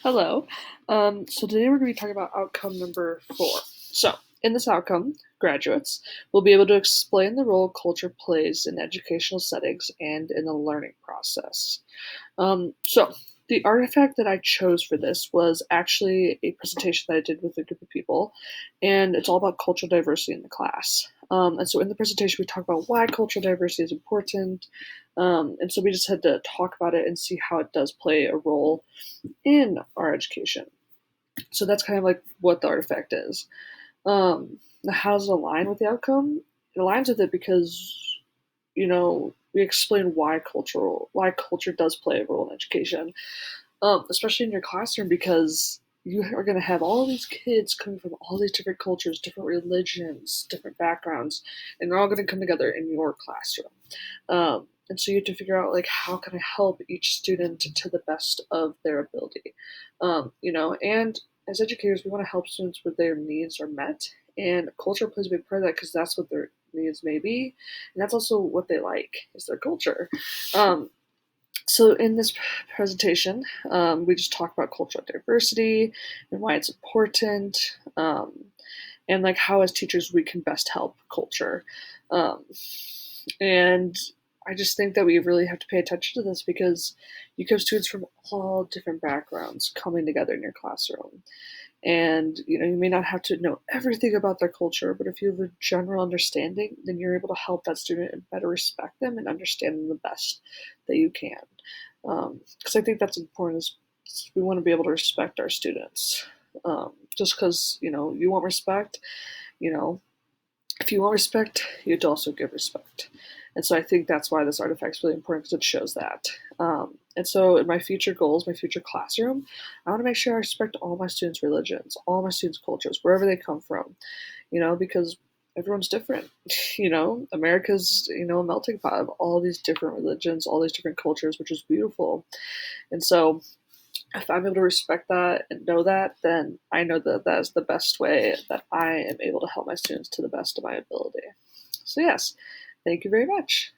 Hello. So today we're going to be talking about outcome number 4. So, in this outcome, graduates will be able to explain the role culture plays in educational settings and in the learning process. So, the artifact that I chose for this was actually a presentation that I did with a group of people, and it's all about cultural diversity in the class. And so, in the presentation, we talk about why cultural diversity is important, and so we just had to talk about it and see how it does play a role in our education. So that's kind of like what the artifact is. How does it align with the outcome? It aligns with it because we explain why culture does play a role in education, especially in your classroom because you are going to have all these kids coming from all these different cultures, different religions, different backgrounds, and they're all going to come together in your classroom. And so you have to figure out like how can I help each student to the best of their ability, and as educators we want to help students where their needs are met, and culture plays a big part of that because that's what their needs may be, and that's also what they like is their culture. Um, so in this presentation, we just talk about cultural diversity and why it's important, and like how as teachers we can best help culture. Um, and I just think that we really have to pay attention to this because you have students from all different backgrounds coming together in your classroom. And you may not have to know everything about their culture, but if you have a general understanding, then you're able to help that student and better respect them and understand them the best that you can. Because I think that's important. Is we want to be able to respect our students. Just because you want respect, you know, if you want respect, you have to also give respect. And so I think that's why this artifact is really important because it shows that. And so in my future goals, my future classroom, I want to make sure I respect all my students' religions, all my students' cultures, wherever they come from, because everyone's different. America's, a melting pot of all these different religions, all these different cultures, which is beautiful. And so if I'm able to respect that and know that, then I know that that is the best way that I am able to help my students to the best of my ability. So, yes, thank you very much.